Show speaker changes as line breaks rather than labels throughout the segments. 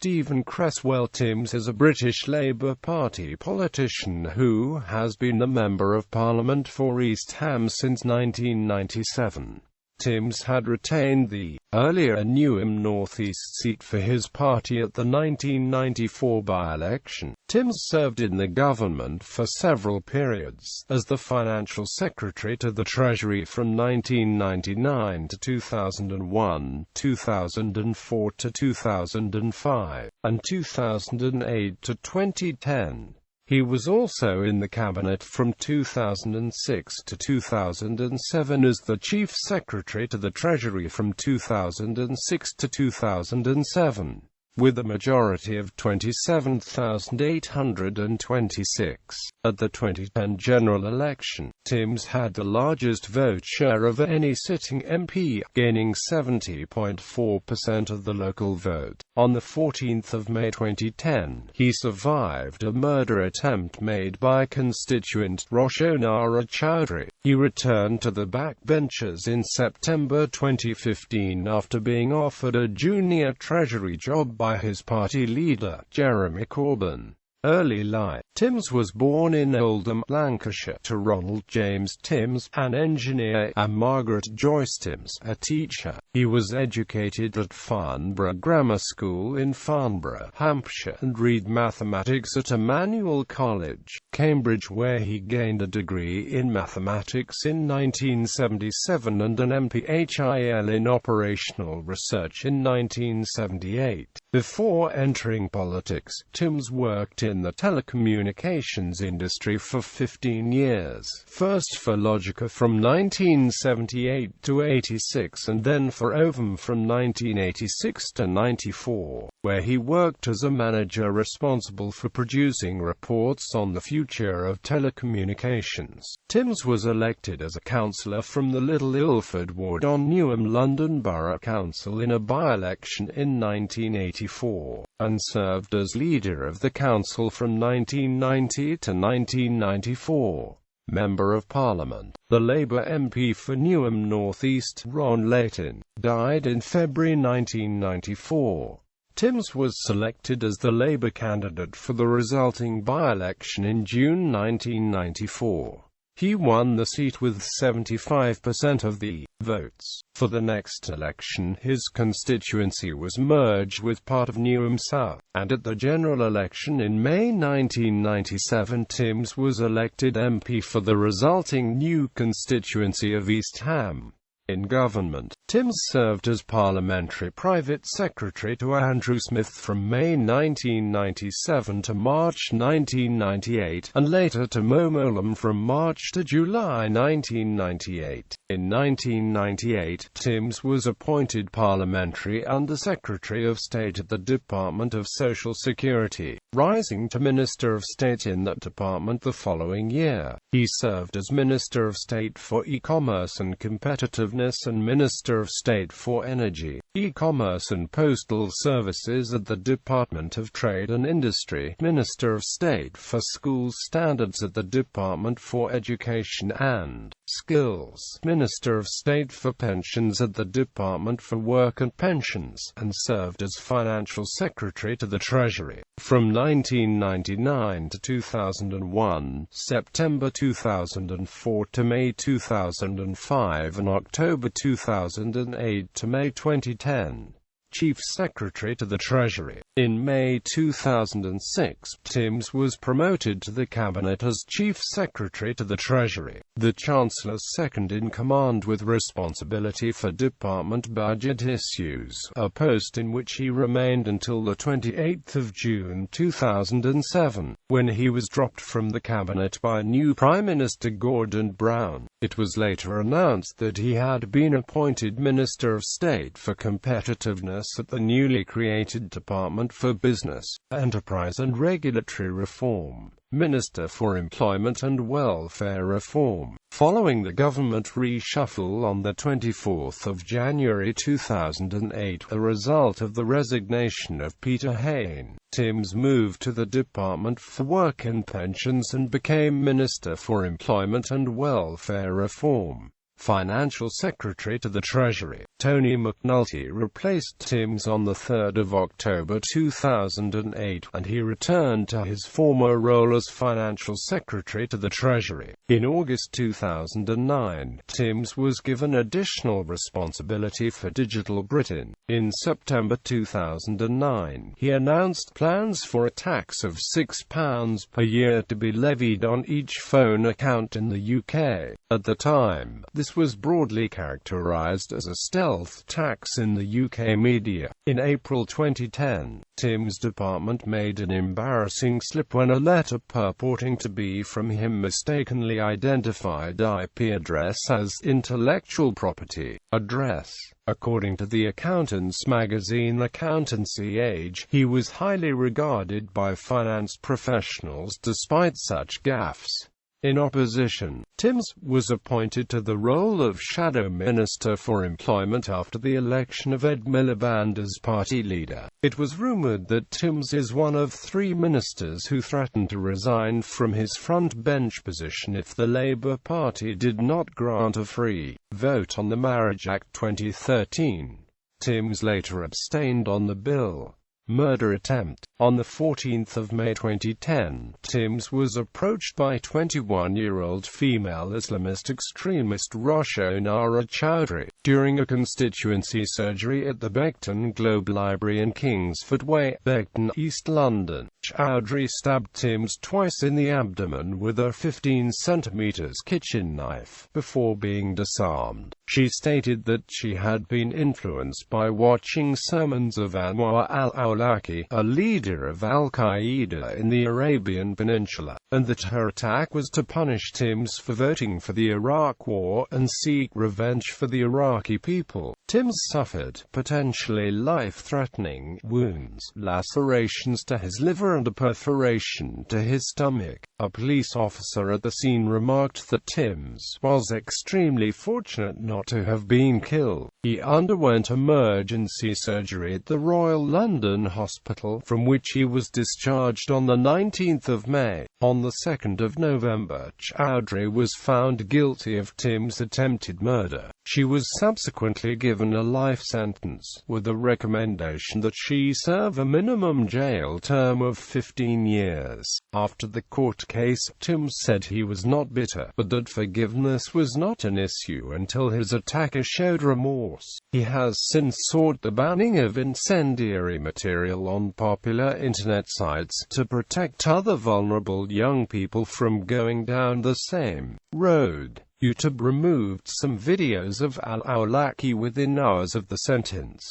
Stephen Creswell Timms is a British Labour Party politician who has been a Member of Parliament for East Ham since 1997. Timms had retained the earlier Newham North East seat for his party at the 1994 by-election. Timms served in the government for several periods, as the Financial Secretary to the Treasury from 1999 to 2001, 2004 to 2005, and 2008 to 2010. He was also in the cabinet from 2006 to 2007 as the Chief Secretary to the Treasury from 2006 to 2007, with a majority of 27,826. At the 2010 general election, Timms had the largest vote share of any sitting MP, gaining 70.4% of the local vote. On the 14th of May 2010, he survived a murder attempt made by constituent Roshonara Chowdhury. He returned to the backbenches in September 2015 after being offered a junior Treasury job by his party leader, Jeremy Corbyn. Early life. Timms was born in Oldham, Lancashire, to Ronald James Timms, an engineer, and Margaret Joyce Timms, a teacher. He was educated at Farnborough Grammar School in Farnborough, Hampshire, and read mathematics at Emmanuel College, Cambridge, where he gained a degree in mathematics in 1977 and an MPhil in operational research in 1978. Before entering politics, Timms worked in the telecommunications industry for 15 years, first for Logica from 1978 to 86 and then for Ovum from 1986 to 94, where he worked as a manager responsible for producing reports on the future of telecommunications. Timms was elected as a councillor from the Little Ilford ward on Newham London Borough Council in a by-election in 1984, and served as leader of the council from 1990 to 1994. Member of Parliament. The Labour MP for Newham North East, Ron Layton, died in February 1994. Timms was selected as the Labour candidate for the resulting by-election in June 1994. He won the seat with 75% of the votes. For the next election, his constituency was merged with part of Newham South, and at the general election in May 1997, Timms was elected MP for the resulting new constituency of East Ham. In government, Timms served as Parliamentary Private Secretary to Andrew Smith from May 1997 to March 1998, and later to Mo Mowlam from March to July 1998. In 1998, Timms was appointed Parliamentary Under-Secretary of State at the Department of Social Security, rising to Minister of State in that department the following year. He served as Minister of State for E-Commerce and Competitiveness and Minister of State for Energy, E-Commerce and Postal Services at the Department of Trade and Industry, Minister of State for School Standards at the Department for Education and Skills, Minister of State for Pensions at the Department for Work and Pensions, and served as Financial Secretary to the Treasury. From 1999 to 2001, September 2004 to May 2005 and October 2008 to May 2010. Chief Secretary to the Treasury. In May 2006, Timms was promoted to the Cabinet as Chief Secretary to the Treasury, the Chancellor's second-in-command with responsibility for department budget issues, a post in which he remained until the 28th of June 2007, when he was dropped from the Cabinet by new Prime Minister Gordon Brown. It was later announced that he had been appointed Minister of State for Competitiveness at the newly created Department for Business, Enterprise and Regulatory Reform, Minister for Employment and Welfare Reform. Following the government reshuffle on the 24th of January 2008, the result of the resignation of Peter Hain, Timms moved to the Department for Work and Pensions and became Minister for Employment and Welfare Reform, Financial Secretary to the Treasury. Tony McNulty replaced Timms on 3 October 2008, and he returned to his former role as Financial Secretary to the Treasury. In August 2009, Timms was given additional responsibility for Digital Britain. In September 2009, he announced plans for a tax of £6 per year to be levied on each phone account in the UK. At the time, this was broadly characterised as a stealth tax in the UK media. In April 2010, Timms' department made an embarrassing slip when a letter purporting to be from him mistakenly identified IP address as intellectual property address. According to the accountants magazine Accountancy Age, he was highly regarded by finance professionals despite such gaffes. In opposition, Timms was appointed to the role of Shadow Minister for Employment after the election of Ed Miliband as party leader. It was rumoured that Timms is one of 3 ministers who threatened to resign from his front bench position if the Labour Party did not grant a free vote on the Marriage Act 2013. Timms later abstained on the bill. Murder attempt. On 14 May 2010, Timms was approached by 21-year-old female Islamist extremist Roshonara Chowdhury during a constituency surgery at the Beckton Globe Library in Kingsford Way, Beckton, East London. Chowdhury stabbed Timms twice in the abdomen with a 15 cm kitchen knife, before being disarmed. She stated that she had been influenced by watching sermons of Anwar al-Awlaki, a leader of al-Qaeda in the Arabian Peninsula, and that her attack was to punish Timms for voting for the Iraq War and seek revenge for the Iraqi people. Timms suffered potentially life-threatening wounds, lacerations to his liver and a perforation to his stomach. A police officer at the scene remarked that Timms was extremely fortunate not to have been killed. He underwent emergency surgery at the Royal London Hospital, from which he was discharged on 19 May. On 2 November, Chowdhury was found guilty of Timms' attempted murder. She was subsequently given a life sentence, with a recommendation that she serve a minimum jail term of 15 years. After the court case, Timms said he was not bitter, but that forgiveness was not an issue until his attacker showed remorse. He has since sought the banning of incendiary material on popular internet sites to protect other vulnerable young people from going down the same road. YouTube removed some videos of al-Awlaki within hours of the sentence.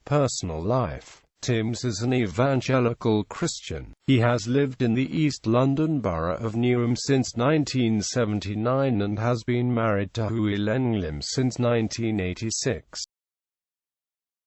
Personal life. Timms is an evangelical Christian. He has lived in the East London borough of Newham since 1979 and has been married to Hui Len Lim since 1986.